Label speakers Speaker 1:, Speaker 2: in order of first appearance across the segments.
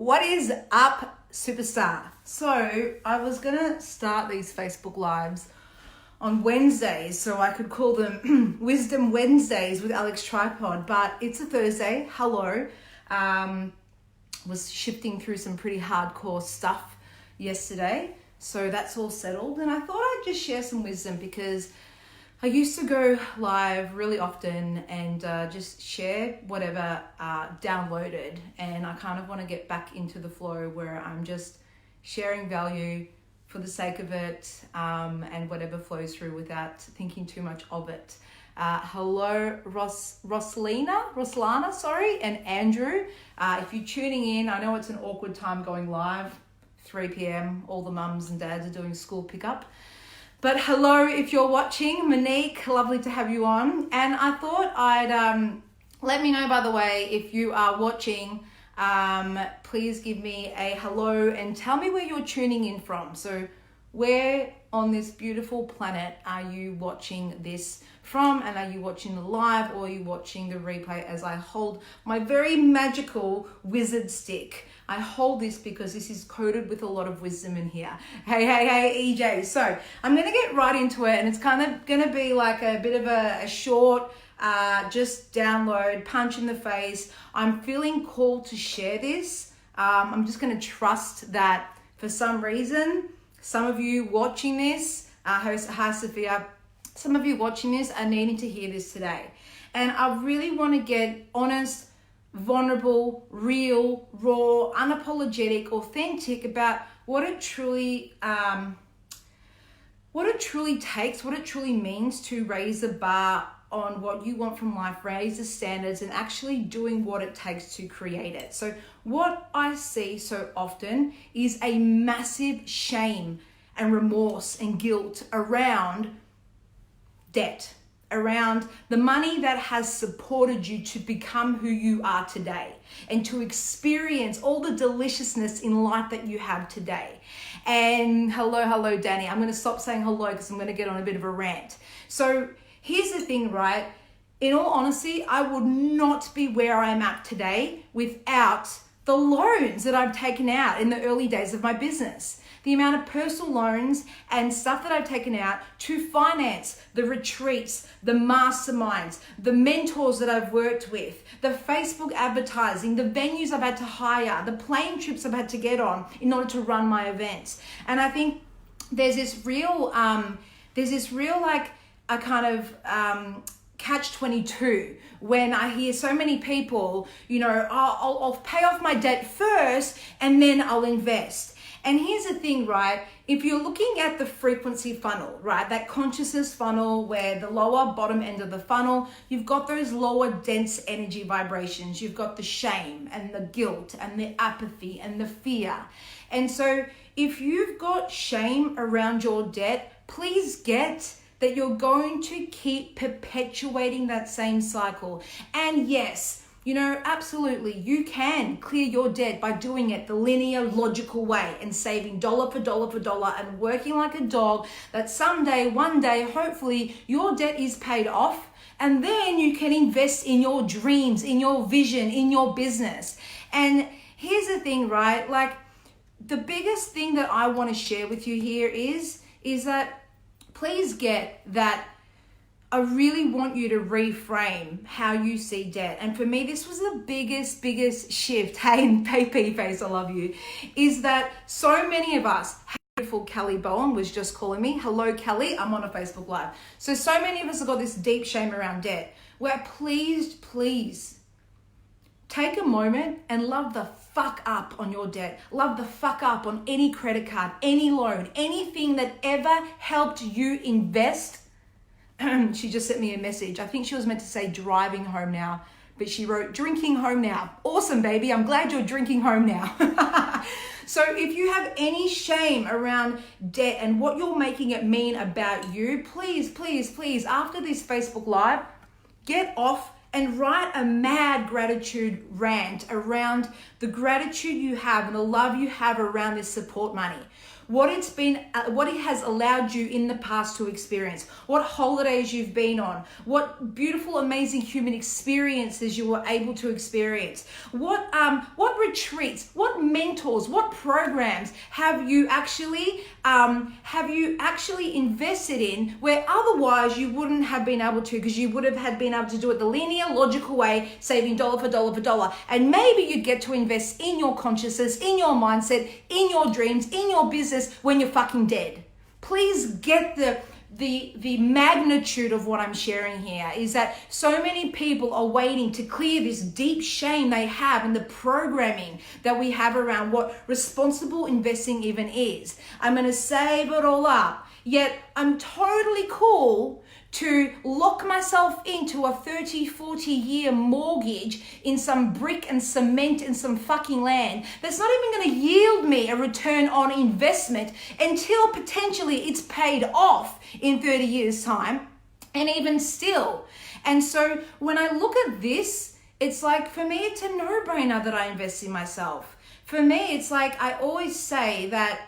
Speaker 1: What is up, superstar? So I was gonna start these Facebook Lives on Wednesdays so I could call them Wisdom Wednesdays with Alex Tripod, but it's a Thursday. Hello. Was shifting through some pretty hardcore stuff yesterday, so that's all settled, and I thought I'd just share some wisdom because I used to go live really often and just share whatever downloaded, and I kind of want to get back into the flow where I'm just sharing value for the sake of it, and whatever flows through without thinking too much of it. Hello, Roslana, sorry, and Andrew. If you're tuning in, I know it's an awkward time going live, 3 p.m. All the mums and dads are doing school pickup. But hello, if you're watching, Monique, lovely to have you on. And I thought I'd let me know, by the way, if you are watching, please give me a hello and tell me where you're tuning in from. So where on this beautiful planet are you watching this from? And are you watching the live or are you watching the replay as I hold my very magical wizard stick? I hold this because this is coated with a lot of wisdom in here. Hey, EJ. So I'm going to get right into it, and it's kind of going to be like a bit of a short, just download, punch in the face. I'm feeling called to share this. I'm just going to trust that for some reason, some of you watching this, hi Sophia, some of you watching this are needing to hear this today. And I really want to get honest, vulnerable, real, raw, unapologetic, authentic about what it truly takes, what it truly means to raise the bar on what you want from life, raise the standards, and actually doing what it takes to create it. So what I see so often is a massive shame and remorse and guilt around debt, around the money that has supported you to become who you are today and to experience all the deliciousness in life that you have today. And hello, Danny. I'm going to stop saying hello because I'm going to get on a bit of a rant. So here's the thing, right? In all honesty, I would not be where I am at today without the loans that I've taken out in the early days of my business. The amount of personal loans and stuff that I've taken out to finance the retreats, the masterminds, the mentors that I've worked with, the Facebook advertising, the venues I've had to hire, the plane trips I've had to get on in order to run my events. And I think there's this real like a kind of catch-22 when I hear so many people, I'll pay off my debt first and then I'll invest. And here's the thing, right? If you're looking at the frequency funnel, right, that consciousness funnel where the lower bottom end of the funnel, you've got those lower dense energy vibrations. You've got the shame and the guilt and the apathy and the fear. And so if you've got shame around your debt, please get that you're going to keep perpetuating that same cycle. And yes, absolutely, you can clear your debt by doing it the linear, logical way and saving dollar for dollar for dollar and working like a dog that someday, one day, hopefully your debt is paid off. And then you can invest in your dreams, in your vision, in your business. And here's the thing, right? Like the biggest thing that I want to share with you here is that please get that I really want you to reframe how you see debt. And for me, this was the biggest shift. Hey, PP face, I love you. Is that so many of us, beautiful Kelly Bowen was just calling me. Hello, Kelly. I'm on a Facebook Live. So many of us have got this deep shame around debt. Where please take a moment and love the fuck up on your debt. Love the fuck up on any credit card, any loan, anything that ever helped you invest. She just sent me a message. I think she was meant to say driving home now, but she wrote drinking home now. Awesome, baby. I'm glad you're drinking home now. So if you have any shame around debt and what you're making it mean about you, please, after this Facebook Live, get off and write a mad gratitude rant around the gratitude you have and the love you have around this support money. what it has allowed you in the past to experience, what holidays you've been on, what beautiful, amazing human experiences you were able to experience, what retreats, what mentors, what programs have you actually invested in where otherwise you wouldn't have been able to, because you would have been able to do it the linear, logical way, saving dollar for dollar for dollar. And maybe you'd get to invest in your consciousness, in your mindset, in your dreams, in your business when you're fucking dead. Please get the magnitude of what I'm sharing here is that so many people are waiting to clear this deep shame they have in the programming that we have around what responsible investing even is. I'm going to save it all up, yet I'm totally cool to lock myself into a 30, 40-year mortgage in some brick and cement and some fucking land that's not even going to yield me a return on investment until potentially it's paid off in 30 years' time, and even still. And so when I look at this, it's like, for me, it's a no-brainer that I invest in myself. For me, it's like I always say that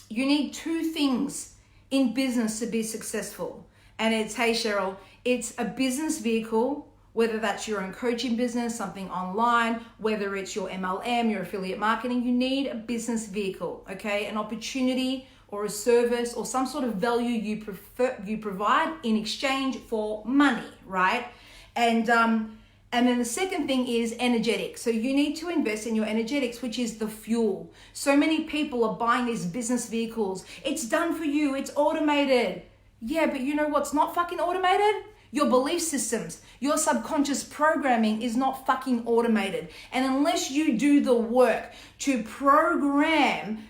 Speaker 1: you need two things in business to be successful. And it's, hey Cheryl, it's a business vehicle, whether that's your own coaching business, something online, whether it's your MLM, your affiliate marketing, you need a business vehicle, okay? An opportunity or a service or some sort of value you provide in exchange for money, right? And then the second thing is energetics. So you need to invest in your energetics, which is the fuel. So many people are buying these business vehicles. It's done for you. It's automated. Yeah, but you know what's not fucking automated? Your belief systems. Your subconscious programming is not fucking automated. And unless you do the work to program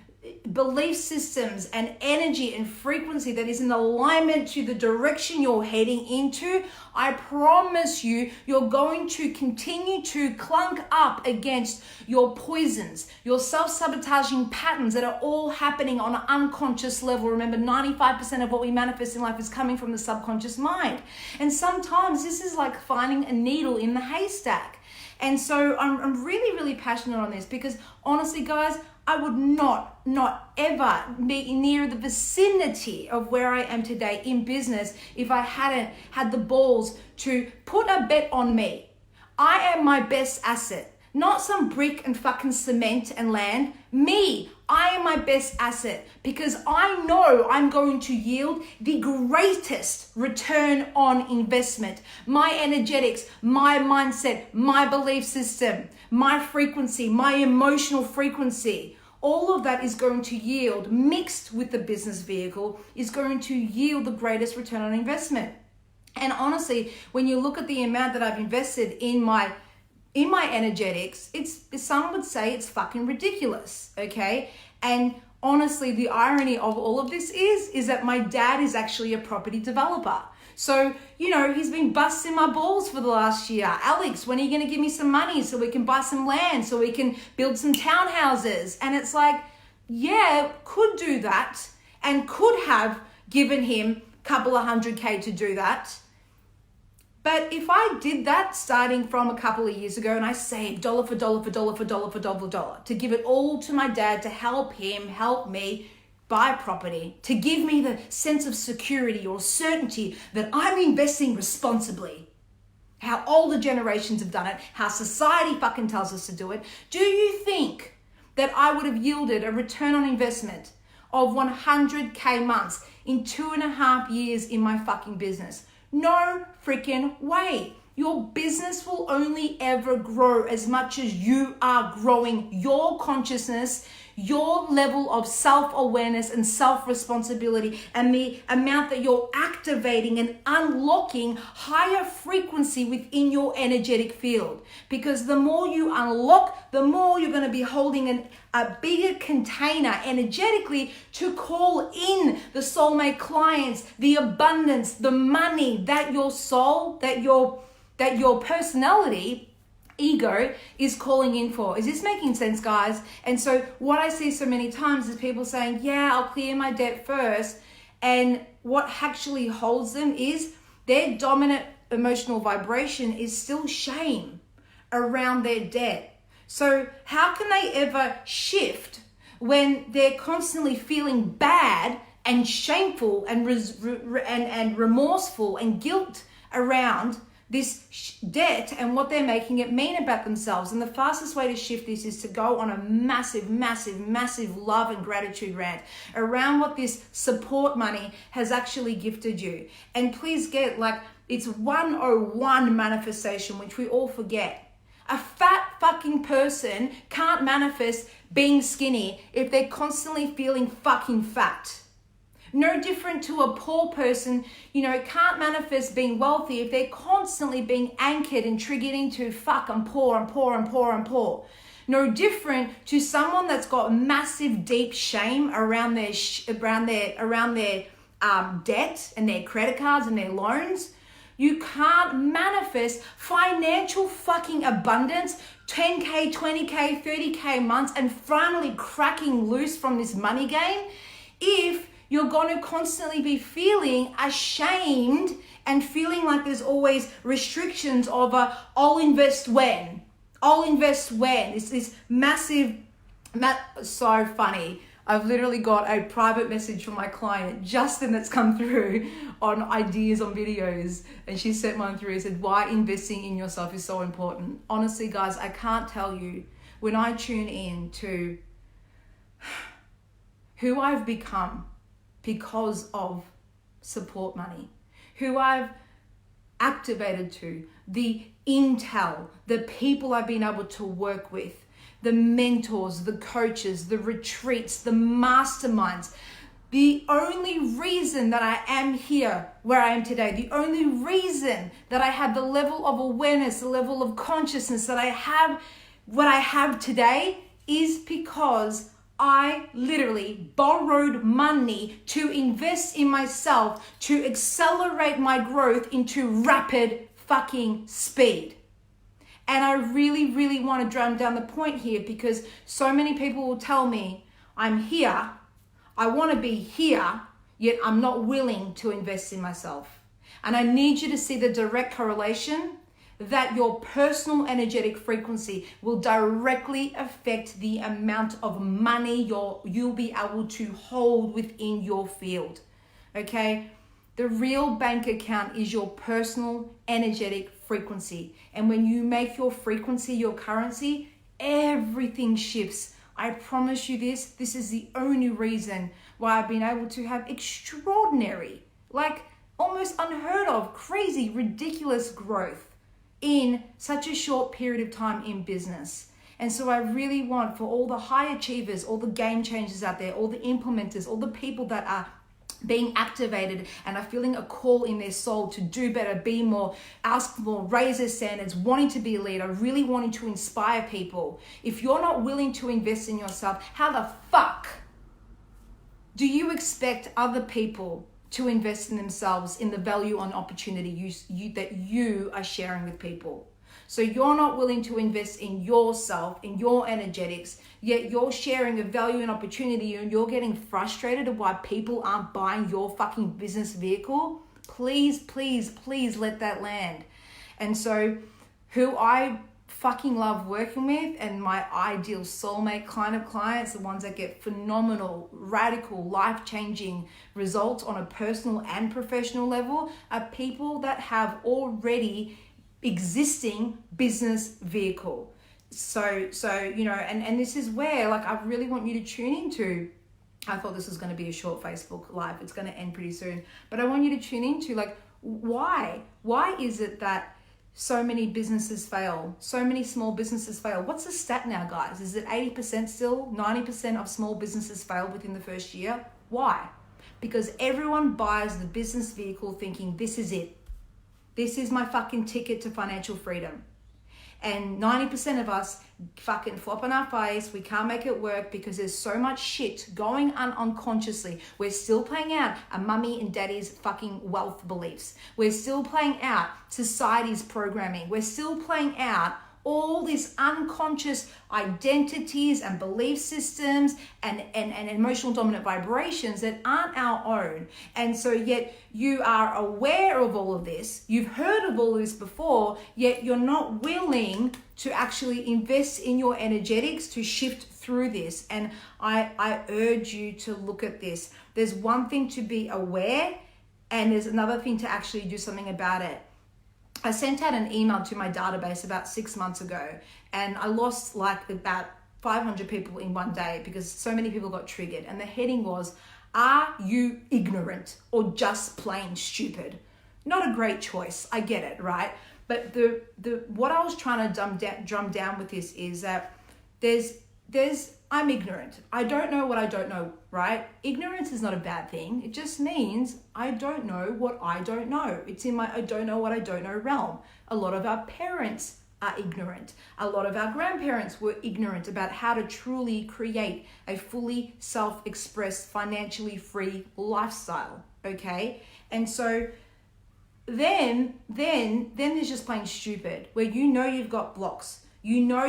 Speaker 1: belief systems and energy and frequency that is in alignment to the direction you're heading into, I promise you're going to continue to clunk up against your poisons, your self-sabotaging patterns that are all happening on an unconscious level. Remember, 95% of what we manifest in life is coming from the subconscious mind. And sometimes this is like finding a needle in the haystack. And so I'm really, really passionate on this because honestly, guys, I would not ever be near the vicinity of where I am today in business if I hadn't had the balls to put a bet on me. I am my best asset, not some brick and fucking cement and land. Me, I am my best asset because I know I'm going to yield the greatest return on investment. My energetics, my mindset, my belief system, my frequency, my emotional frequency, all of that is going to yield, mixed with the business vehicle, is going to yield the greatest return on investment. And honestly, when you look at the amount that I've invested in my energetics, some would say it's fucking ridiculous, okay? And honestly, the irony of all of this is that my dad is actually a property developer. So, he's been busting my balls for the last year. Alex, when are you going to give me some money so we can buy some land, so we can build some townhouses? And it's like, yeah, could do that and could have given him a couple of $100K to do that. But if I did that starting from a couple of years ago and I saved dollar for dollar for dollar for dollar for dollar for dollar to give it all to my dad to help him, help me buy property, to give me the sense of security or certainty that I'm investing responsibly, how older generations have done it, how society fucking tells us to do it, do you think that I would have yielded a return on investment of 100K months in 2.5 years in my fucking business? No freaking way. Your business will only ever grow as much as you are growing your consciousness, your level of self-awareness and self-responsibility, and the amount that you're activating and unlocking higher frequency within your energetic field. Because the more you unlock, the more you're going to be holding a bigger container energetically to call in the soulmate clients, the abundance, the money that your soul, that your personality, ego is calling in for. Is this making sense, guys? And so what I see so many times is people saying, yeah, I'll clear my debt first. And what actually holds them is their dominant emotional vibration is still shame around their debt. So how can they ever shift when they're constantly feeling bad and shameful and remorseful and guilt around this debt and what they're making it mean about themselves. And the fastest way to shift this is to go on a massive, massive, massive love and gratitude rant around what this support money has actually gifted you. And please get, like, it's 101 manifestation, which we all forget. A fat fucking person can't manifest being skinny if they're constantly feeling fucking fat. No different to a poor person, can't manifest being wealthy if they're constantly being anchored and triggered into fuck, I'm poor, I'm poor, I'm poor, I'm poor. No different to someone that's got massive deep shame around their debt and their credit cards and their loans. You can't manifest financial fucking abundance, 10K, 20K, 30K months, and finally cracking loose from this money game if you're going to constantly be feeling ashamed and feeling like there's always restrictions of I'll invest when. It's this massive, so funny. I've literally got a private message from my client, Justin, that's come through on ideas on videos. And she sent one through and said, why investing in yourself is so important. Honestly, guys, I can't tell you when I tune in to who I've become because of support money, who I've activated to, the intel, the people I've been able to work with, the mentors, the coaches, the retreats, the masterminds. The only reason that I am here where I am today, the only reason that I have the level of awareness, the level of consciousness that I have, what I have today, is because I literally borrowed money to invest in myself to accelerate my growth into rapid fucking speed. And I really, really want to drum down the point here because so many people will tell me, I'm here, I want to be here, yet I'm not willing to invest in myself. And I need you to see the direct correlation that your personal energetic frequency will directly affect the amount of money you'll be able to hold within your field. Okay? The real bank account is your personal energetic frequency. And when you make your frequency your currency, everything shifts. I promise you this. This is the only reason why I've been able to have extraordinary, like almost unheard of, crazy, ridiculous growth in such a short period of time in business. And so I really want for all the high achievers, all the game changers out there, all the implementers, all the people that are being activated and are feeling a call in their soul to do better, be more, ask more, raise their standards, wanting to be a leader, really wanting to inspire people. If you're not willing to invest in yourself, how the fuck do you expect other people to invest in themselves, in the value and opportunity that you are sharing with people? So you're not willing to invest in yourself, in your energetics, yet you're sharing a value and opportunity and you're getting frustrated at why people aren't buying your fucking business vehicle. Please, please, please let that land. And so who I fucking love working with and my ideal soulmate kind of clients, the ones that get phenomenal, radical, life-changing results on a personal and professional level, are people that have already existing business vehicle. So and this is where, like, I really want you to tune into. I thought this was going to be a short Facebook live. It's going to end pretty soon. But I want you to tune into, like, why is it that so many businesses fail? So many small businesses fail. What's the stat now, guys? Is it 80% still? 90% of small businesses fail within the first year? Why? Because everyone buys the business vehicle thinking this is it. This is my fucking ticket to financial freedom. And 90% of us fucking flop on our face. We can't make it work because there's so much shit going on unconsciously. We're still playing out a mummy and daddy's fucking wealth beliefs. We're still playing out society's programming. We're still playing out all these unconscious identities and belief systems and emotional dominant vibrations that aren't our own. And so yet you are aware of all of this, you've heard of all of this before, yet you're not willing to actually invest in your energetics to shift through this. And I urge you to look at this. There's one thing to be aware, and there's another thing to actually do something about it. I sent out an email to my database about 6 months ago, and I lost like about 500 people in one day because so many people got triggered. And the heading was, are you ignorant or just plain stupid? Not a great choice. I get it, right? But the what I was trying to drum down with this is that I'm ignorant. I don't know what I don't know, right? Ignorance is not a bad thing. It just means I don't know what I don't know. It's in my I don't know what I don't know realm. A lot of our parents are ignorant. A lot of our grandparents were ignorant about how to truly create a fully self-expressed, financially free lifestyle, okay? And so then there's just plain stupid, where you know you've got blocks. You know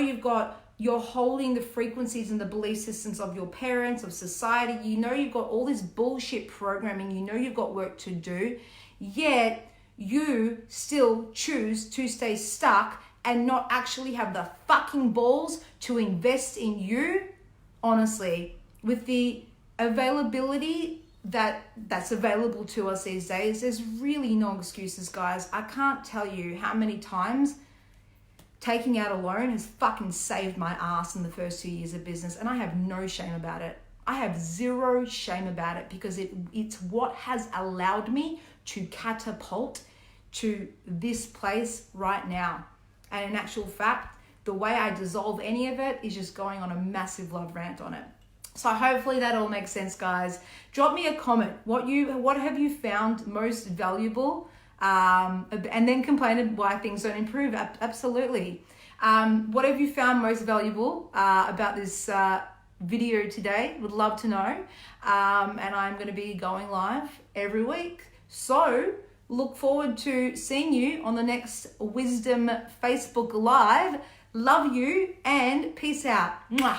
Speaker 1: you're holding the frequencies and the belief systems of your parents, of society. You know you've got all this bullshit programming. You know you've got work to do, yet you still choose to stay stuck and not actually have the fucking balls to invest in you. Honestly, with the availability that's available to us these days, there's really no excuses, guys. I can't tell you how many times taking out a loan has fucking saved my ass in the first 2 years of business, and I have no shame about it. I have zero shame about it because it's what has allowed me to catapult to this place right now. And in actual fact, the way I dissolve any of it is just going on a massive love rant on it. So hopefully that all makes sense, guys. Drop me a comment. What have you found most valuable? And then complain why things don't improve. Absolutely. What have you found most valuable about this video today? Would love to know. And I'm going to be going live every week. So look forward to seeing you on the next Wisdom Facebook Live. Love you and peace out. Mwah.